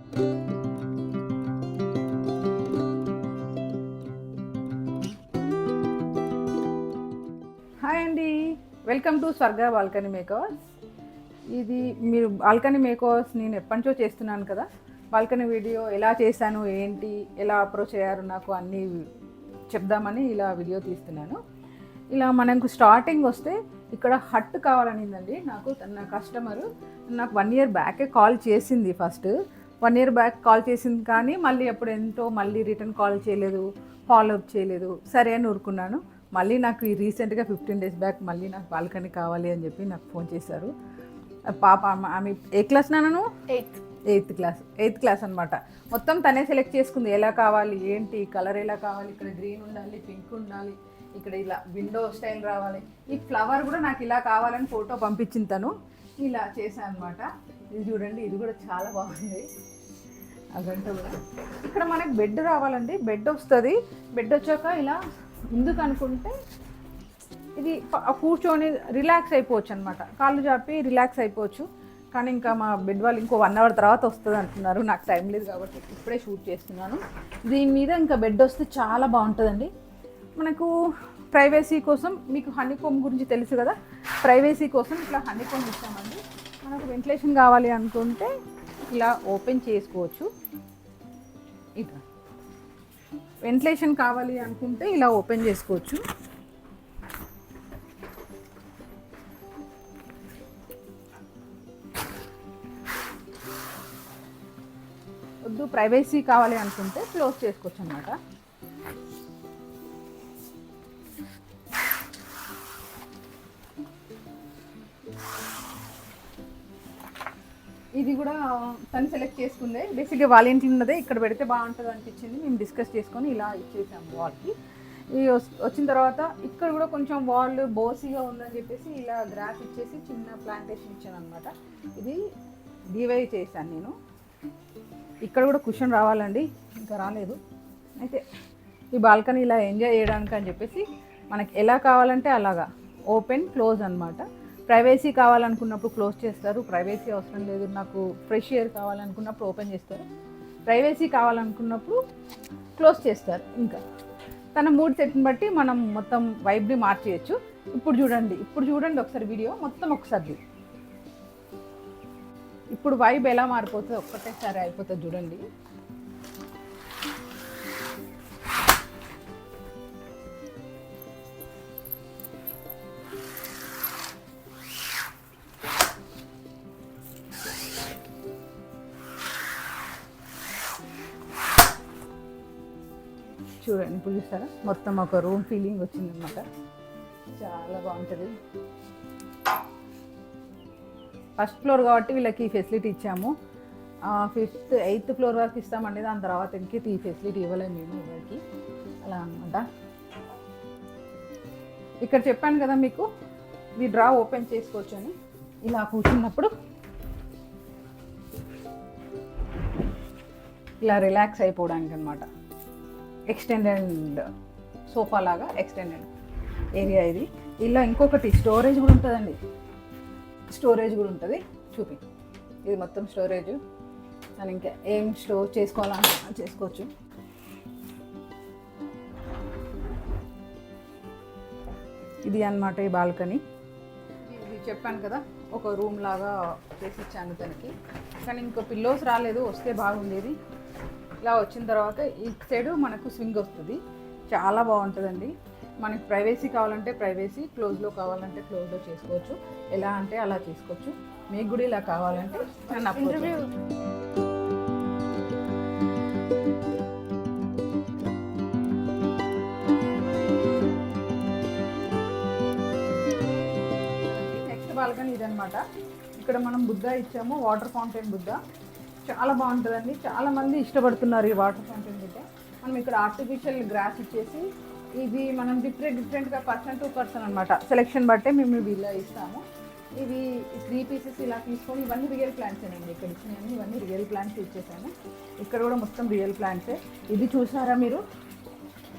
Hi అండి, welcome to స్వర్గ balcony makers. ఇది మీరు బాల్కనీ మేకర్స్ నేను ఎప్పటి నుంచో చేస్తున్నాను కదా. బాల్కనీ వీడియో ఎలా చేశాను, ఏంటి, ఎలా అప్రోచ్ అయ్యారు నాకు అన్నీ చెప్దామని ఇలా వీడియో తీస్తున్నాను. ఇలా మనకు స్టార్టింగ్ వస్తే ఇక్కడ హట్ కావాలనిందండి నాకు. నా కస్టమరు నాకు 1 year బ్యాకే కాల్ చేసింది. ఫస్ట్ 1 year బ్యాక్ కాల్ చేసింది, కానీ మళ్ళీ అప్పుడు ఎంతో మళ్ళీ రిటర్న్ కాల్ చేయలేదు, ఫాలోఅప్ చేయలేదు. సరే అని ఊరుకున్నాను. మళ్ళీ నాకు ఈ రీసెంట్గా 15 days బ్యాక్ మళ్ళీ నాకు బాల్కనీ కావాలి అని చెప్పి నాకు ఫోన్ చేశారు. పాప ఆమె ఏ క్లాస్ నాను? ఎయిత్ క్లాస్ అనమాట. మొత్తం తనే సెలెక్ట్ చేసుకుంది, ఎలా కావాలి, ఏంటి, కలర్ ఎలా కావాలి, ఇక్కడ గ్రీన్ ఉండాలి, పింక్ ఉండాలి, ఇక్కడ ఇలా విండో స్టైల్ రావాలి, ఈ ఫ్లవర్ కూడా నాకు ఇలా కావాలని ఫోటో పంపించింది తను. ఇలా చేశాను అనమాట. ఇది చూడండి, ఇది కూడా చాలా బాగుంది. ఆ గంట కూడా ఇక్కడ మనకి బెడ్ రావాలండి. బెడ్ వస్తుంది. బెడ్ వచ్చాక ఇలా ఎందుకు అనుకుంటే ఇది కూర్చొని రిలాక్స్ అయిపోవచ్చు అనమాట. కాళ్ళు చాపి రిలాక్స్ అయిపోవచ్చు. కానీ ఇంకా మా బెడ్ వాళ్ళు ఇంకో 1 hour తర్వాత వస్తుంది అంటున్నారు. నాకు టైం లేదు కాబట్టి ఇప్పుడే షూట్ చేస్తున్నాను. దీని మీద ఇంకా బెడ్ వస్తే చాలా బాగుంటుందండి. మనకు ప్రైవసీ కోసం, మీకు హనీకోమ్ గురించి తెలుసు కదా, ప్రైవసీ కోసం ఇట్లా హనీకోమ్ ఇస్తామండి. మనకు వెంటిలేషన్ కావాలి అనుకుంటే ఇలా ఓపెన్ చేసుకోవచ్చు. ఇట్లా వెంటిలేషన్ కావాలి అనుకుంటే ఇలా ఓపెన్ చేసుకోవచ్చు. వద్దు ప్రైవసీ కావాలి అనుకుంటే క్లోజ్ చేసుకోవచ్చు అన్నమాట. ఇది కూడా తను సెలెక్ట్ చేసుకుందే. బేసిక్గా వాళ్ళ ఇంట్లో ఉన్నదే ఇక్కడ పెడితే బాగుంటుంది అనిపించింది. మేము డిస్కస్ చేసుకొని ఇలా ఇచ్చేసాము వాల్కి. ఇది వచ్చిన తర్వాత ఇక్కడ కూడా కొంచెం వాల్ బోసీగా ఉందని చెప్పేసి ఇలా గ్రాస్ ఇచ్చేసి చిన్న ప్లాంటేషన్ ఇచ్చాను అనమాట. ఇది డివై చేశాను నేను. ఇక్కడ కూడా కుషన్ రావాలండి, ఇంకా రాలేదు. అయితే ఈ బాల్కనీ ఇలా ఎంజాయ్ చేయడానికి అని చెప్పేసి మనకి ఎలా కావాలంటే అలాగా ఓపెన్ క్లోజ్ అనమాట. ప్రైవసీ కావాలనుకున్నప్పుడు క్లోజ్ చేస్తారు, ప్రైవసీ అవసరం లేదు, నాకు ఫ్రెష్ ఎయిర్ కావాలనుకున్నప్పుడు ఓపెన్ చేస్తారు, ప్రైవసీ కావాలనుకున్నప్పుడు క్లోజ్ చేస్తారు. ఇంకా తన మూడ్ సెట్ని బట్టి మనం మొత్తం వైబ్ని మార్చేయచ్చు. ఇప్పుడు చూడండి ఒకసారి వీడియో మొత్తం ఒకసారి. ఇప్పుడు వైబ్ ఎలా మారిపోతుంది, ఒక్కటేసారి అయిపోతుంది చూడండి. చూడండి, ఇప్పుడు చూస్తారా మొత్తం ఒక రూమ్ ఫీలింగ్ వచ్చిందనమాట. చాలా బాగుంటుంది. ఫస్ట్ ఫ్లోర్ కాబట్టి వీళ్ళకి ఈ ఫెసిలిటీ ఇచ్చాము. 5th 8th ఫ్లోర్ వరకు ఇస్తామండి. దాని తర్వాత ఇంకే ఈ ఫెసిలిటీ ఇవ్వలేము మేము ఎవరికి, అలా అనమాట. ఇక్కడ చెప్పాను కదా మీకు, ఈ డ్రా ఓపెన్ చేసుకోవచ్చు అని. ఇలా కూర్చున్నప్పుడు ఇలా రిలాక్స్ అయిపోవడానికి అనమాట. ఎక్స్టెండెడ్ సోఫా లాగా ఎక్స్టెండెడ్ ఏరియా ఇది. ఇలా ఇంకొకటి స్టోరేజ్ కూడా ఉంటుందండి. స్టోరేజ్ కూడా ఉంటుంది, చూపి. ఇది మొత్తం స్టోరేజ్. మనం ఇంకా ఏం స్టోర్ చేసుకోవాలన్నా చేసుకోవచ్చు. ఇది అన్నమాట ఈ బాల్కనీ. ఇది చెప్పాను కదా, ఒక రూమ్ లాగా చేసి ఇచ్చాను తనకి. కానీ ఇంకో పిల్లోస్ రాలేదు, వస్తే బాగుండేది. ఇలా వచ్చిన తర్వాత ఈ సైడ్ మనకు స్వింగ్ వస్తుంది. చాలా బాగుంటుందండి. మనకి ప్రైవసీ కావాలంటే ప్రైవసీ, క్లోజ్లో కావాలంటే క్లోజ్లో చేసుకోవచ్చు. ఎలా అంటే అలా చేసుకోవచ్చు. మీకు కూడా ఇలా కావాలంటే నన్ను అప్రోచ్. నెక్స్ట్ బాల్కనీ ఇదనమాట. ఇక్కడ మనం బుద్ధ ఇచ్చాము, వాటర్ ఫౌంటైన్ బుద్ధ. చాలా బాగుంటుందండి. చాలామంది ఇష్టపడుతున్నారు ఈ వాటర్ ఫౌంటైన్ బుద్ధ. మనం ఇక్కడ ఆర్టిఫిషియల్ గ్రాస్ ఇచ్చేసి ఇది మనం డిఫరెంట్గా పర్సన్ టు పర్సన్ అనమాట సెలెక్షన్ బట్టే మేము ఇలా ఇస్తాము. ఇవి 3 pieces ఇలా తీసుకొని, ఇవన్నీ రియల్ ప్లాంట్స్ అండి. ఇక్కడ ఇచ్చినవి ఇవన్నీ రియల్ ప్లాంట్స్ ఇచ్చేసాను. ఇక్కడ కూడా మొత్తం రియల్ ప్లాంట్సే. ఇది చూసారా మీరు,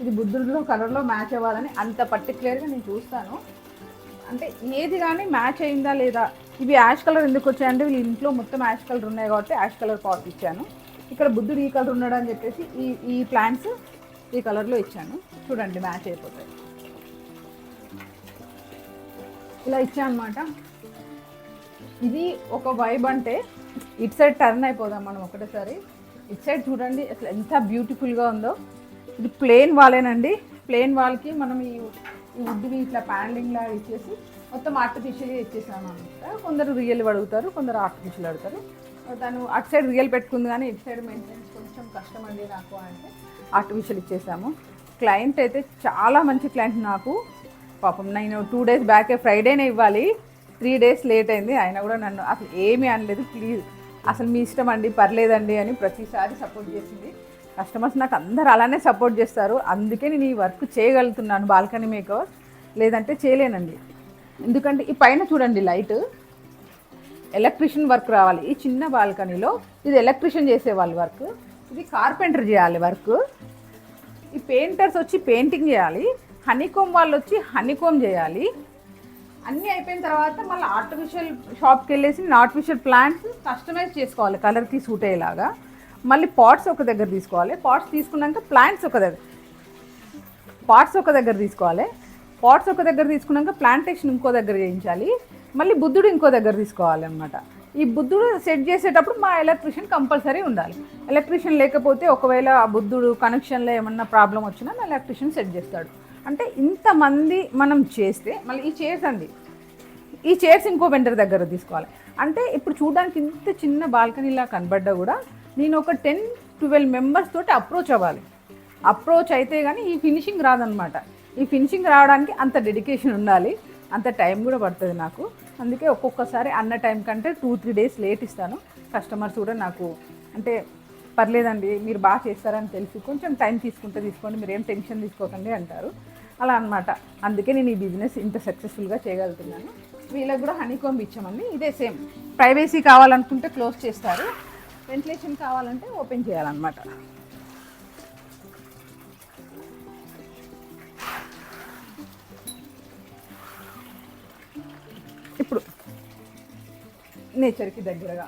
ఇది బుద్ధుడిలో కలర్లో మ్యాచ్ అవ్వాలని అంత పర్టికులర్గా నేను చూస్తాను. అంటే ఏది కానీ మ్యాచ్ అయిందా లేదా. ఇవి యాష్ కలర్ ఎందుకు వచ్చాయంటే వీళ్ళ ఇంట్లో మొత్తం యాష్ కలర్ ఉన్నాయి కాబట్టి యాష్ కలర్ పాట్ ఇచ్చాను. ఇక్కడ బుద్ధుడు ఈ కలర్ ఉన్నాడు అని చెప్పేసి ఈ ప్లాంట్స్ ఈ కలర్లో ఇచ్చాను. చూడండి మ్యాచ్ అయిపోతాయి. ఇలా ఇచ్చాను అనమాట. ఇది ఒక వైబ్. అంటే ఇటు సైడ్ టర్న్ అయిపోదాం మనం ఒకటేసారి. ఇటు సైడ్ చూడండి అసలు ఎంత బ్యూటిఫుల్గా ఉందో. ఇది ప్లెయిన్ వాలేనండి. ప్లెయిన్ వాల్కి మనం ఈ వుడ్ని ఇట్లా ప్యానలింగ్ లాగా ఇచ్చేసి మొత్తం ఆర్టిఫిషియల్గా ఇచ్చేసాము అనమాట. కొందరు రియల్ అడుగుతారు, కొందరు ఆర్టిఫిషియల్ అడుగుతారు. తను అటు సైడ్ రియల్ పెట్టుకుంది కానీ ఇటు సైడ్ మెయింటెనెన్స్ కొంచెం కష్టం అండి నాకు అంటే ఆర్టిఫిషియల్ ఇచ్చేసాము. క్లయింట్ అయితే చాలా మంచి క్లయింట్ నాకు. పాపం నేను 2 days బ్యాకే ఫ్రైడేనే ఇవ్వాలి, 3 days లేట్ అయింది. ఆయన కూడా నన్ను అసలు ఏమీ అనలేదు. ప్లీజ్ అసలు మీ ఇష్టం అండి, పర్లేదండి అని ప్రతిసారి సపోర్ట్ చేసింది. కస్టమర్స్ నాకు అందరు అలానే సపోర్ట్ చేస్తారు. అందుకే నేను ఈ వర్క్ చేయగలుగుతున్నాను బాల్కనీ మేకర్, లేదంటే చేయలేనండి. ఎందుకంటే ఈ పైన చూడండి లైట్ ఎలక్ట్రీషియన్ వర్క్ రావాలి. ఈ చిన్న బాల్కనీలో ఇది ఎలక్ట్రీషియన్ చేసేవాళ్ళు వర్క్, ఇది కార్పెంటర్ చేయాలి వర్క్. ఈ పెయింటర్స్ వచ్చి పెయింటింగ్ చేయాలి, హనీకోమ్ వాళ్ళు వచ్చి హనీకోమ్ చేయాలి. అన్నీ అయిపోయిన తర్వాత మళ్ళీ ఆర్టిఫిషియల్ షాప్కి వెళ్ళేసి నేను ఆర్టిఫిషియల్ ప్లాంట్స్ కస్టమైజ్ చేసుకోవాలి కలర్కి సూట్ అయ్యేలాగా. మళ్ళీ పాట్స్ ఒక దగ్గర తీసుకోవాలి. పాట్స్ తీసుకున్నాక ప్లాంట్స్ ఒక దగ్గర, పాట్స్ ఒక దగ్గర తీసుకోవాలి. పాట్స్ ఒక దగ్గర తీసుకున్నాక ప్లాంటేషన్ ఇంకో దగ్గర చేయించాలి. మళ్ళీ బుద్ధుడు ఇంకో దగ్గర తీసుకోవాలి అనమాట. ఈ బుద్ధుడు సెట్ చేసేటప్పుడు మా ఎలక్ట్రీషియన్ కంపల్సరీ ఉండాలి. ఎలక్ట్రీషియన్ లేకపోతే ఒకవేళ ఆ బుద్ధుడు కనెక్షన్లో ఏమన్నా ప్రాబ్లం వచ్చినా మా ఎలక్ట్రీషియన్ సెట్ చేస్తాడు. అంటే ఇంతమంది మనం చేస్తే మళ్ళీ ఈ చైర్స్ అండి, ఈ చైర్స్ ఇంకో వెండర్ దగ్గర తీసుకోవాలి. అంటే ఇప్పుడు చూడడానికి ఇంత చిన్న బాల్కనీలా కనబడ్డా కూడా నేను ఒక 10-12 మెంబర్స్ తోటి అప్రోచ్ అవ్వాలి. అప్రోచ్ అయితే కానీ ఈ ఫినిషింగ్ రాదనమాట. ఈ ఫినిషింగ్ రావడానికి అంత డెడికేషన్ ఉండాలి, అంత టైం కూడా పడుతుంది నాకు. అందుకే ఒక్కొక్కసారి అన్న టైం కంటే 2-3 days లేట్ ఇస్తాను. కస్టమర్స్ కూడా నాకు అంటే పర్లేదండి మీరు బాగా చేస్తారని తెలిసి కొంచెం టైం తీసుకోండి, మీరు ఏం టెన్షన్ తీసుకోకండి అంటారు. అలా అనమాట. అందుకే నేను ఈ బిజినెస్ ఇంత సక్సెస్ఫుల్గా చేయగలుగుతున్నాను. వీళ్ళకి కూడా హనీకోంబ్ ఇచ్చామండి. ఇదే సేమ్. ప్రైవసీ కావాలనుకుంటే క్లోజ్ చేస్తారు, వెంటిలేషన్ కావాలంటే ఓపెన్ చేయాలన్నమాట. ఇప్పుడు నేచర్కి దగ్గరగా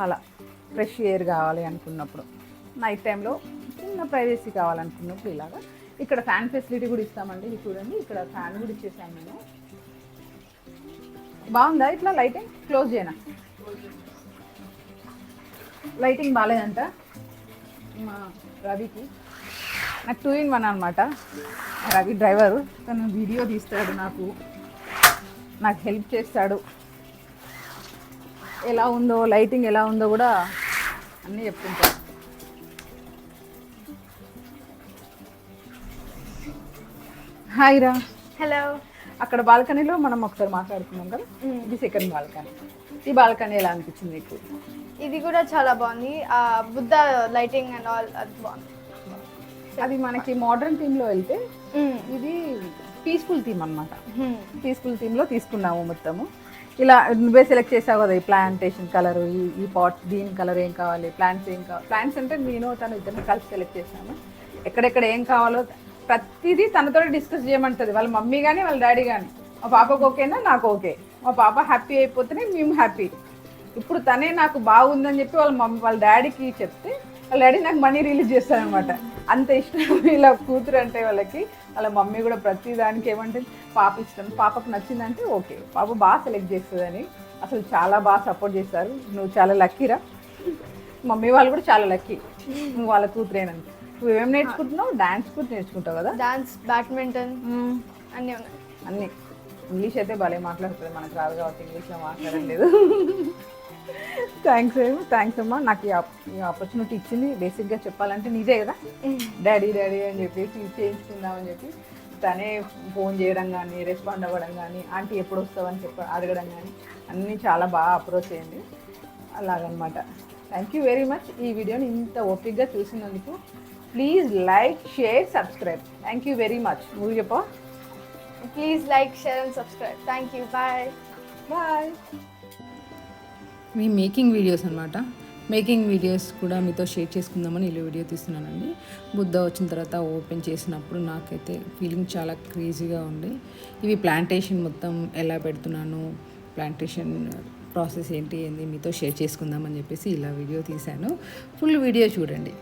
అలా ఫ్రెష్ ఎయిర్ కావాలి అనుకున్నప్పుడు, నైట్ టైంలో చిన్న ప్రైవసీ కావాలనుకున్నప్పుడు ఇలాగా ఇక్కడ ఫ్యాన్ ఫెసిలిటీ కూడా ఇస్తామండి. ఇది చూడండి, ఇక్కడ ఫ్యాన్ కూడా ఇచ్చేసాను నేను. బాగుందా ఇట్లా లైటింగ్? క్లోజ్ చేయనా? లైటింగ్ బాగాలేదంట మా రవికి. నాకు 2-in-1 అనమాట. రవి డ్రైవరు, తను వీడియో తీస్తాడు, నాకు హెల్ప్ చేస్తాడు. ఎలా ఉందో లైటింగ్ ఎలా ఉందో కూడా అన్నీ చెప్తుంటాడు. హాయ్ రా. హలో. అక్కడ బాల్కనీలో మనం ఒకసారి మాట్లాడుకున్నాం కదా, ఇది సెకండ్ బాల్కనీ. ఈ బాల్కనీ ఎలా అనిపించింది మీకు? ఇది కూడా చాలా బాగుంది. బుద్ధ లైటింగ్ అండ్ ఆల్ అది బాగుంది. అది మనకి మోడర్న్ థీమ్లో వెళ్తే ఇది పీస్ఫుల్ థీమ్ అనమాట. పీస్ఫుల్ థీమ్లో తీసుకున్నాము మొత్తము. ఇలా నువ్వే సెలెక్ట్ చేసావు కదా, ఈ ప్లాంటేషన్ కలరు, ఈ పాట్, దీని కలర్ ఏం కావాలి, ప్లాంట్స్ ఏం కావాలి. ప్లాంట్స్ అంటే నేను తను ఇద్దరిని కలిసి సెలెక్ట్ చేసాము. ఎక్కడెక్కడ ఏం కావాలో ప్రతిదీ తనతో డిస్కస్ చేయమంటుంది. వాళ్ళ మమ్మీ కానీ వాళ్ళ డాడీ కానీ. మా పాపకు ఓకేనా, నాకు ఓకే. మా పాప హ్యాపీ అయిపోతేనే మేము హ్యాపీ. ఇప్పుడు తనే నాకు బాగుందని చెప్పి వాళ్ళ డాడీకి చెప్తే వాళ్ళ డాడీ నాకు మనీ రిలీజ్ చేస్తారనమాట. అంత ఇష్టం ఇలా కూతురు అంటే వాళ్ళకి. వాళ్ళ మమ్మీ కూడా ప్రతి దానికి ఏమంటే పాప ఇష్టం, పాపకు నచ్చిందంటే ఓకే, పాప బాగా సెలెక్ట్ చేస్తుందని. అసలు చాలా బాగా సపోర్ట్ చేస్తారు. నువ్వు చాలా లక్కీరా. మమ్మీ వాళ్ళు కూడా చాలా లక్కీ, నువ్వు వాళ్ళ కూతురేనండి. నువ్వేం నేర్చుకుంటున్నావు? డాన్స్ కూడా నేర్చుకుంటావు కదా? డాన్స్, బ్యాడ్మింటన్ అన్నీ ఉన్నాయి. అన్నీ. ఇంగ్లీష్ అయితే భలే మాట్లాడుతుంది, మనకు రాదు కాబట్టి ఇంగ్లీష్లో మాట్లాడలేదు. థ్యాంక్స్ అమ్మా. నాకు ఈ ఆపర్చునిటీ ఇచ్చింది. బేసిక్గా చెప్పాలంటే నీదే కదా, డాడీ అని చెప్పేసి చేయించుకుందామని చెప్పి తనే ఫోన్ చేయడం కానీ, రెస్పాండ్ అవ్వడం కానీ, ఆంటీ ఎప్పుడు వస్తావని అడగడం కానీ అన్నీ చాలా బాగా అప్రోచ్ అయ్యింది. అలాగనమాట. Thank you very much. ఈ వీడియోని ఇంత ఓపిక్గా చూసినందుకు. Please like, share, subscribe. Thank you very much. నువ్వు చెప్పా? Please like, share and subscribe. Thank you. Bye. మీ మేకింగ్ వీడియోస్ అనమాట. మేకింగ్ వీడియోస్ కూడా మీతో షేర్ చేసుకుందామని ఇలా వీడియో తీస్తున్నానండి. బుద్ధ వచ్చిన తర్వాత ఓపెన్ చేసినప్పుడు నాకైతే ఫీలింగ్ చాలా క్రేజీగా ఉంది. ఇవి ప్లాంటేషన్ మొత్తం ఎలా పెడుతున్నాను, ప్లాంటేషన్ ప్రాసెస్ ఏంటి ఏంది మీతో షేర్ చేసుకుందామని చెప్పేసి ఇలా వీడియో తీశాను. ఫుల్ వీడియో చూడండి.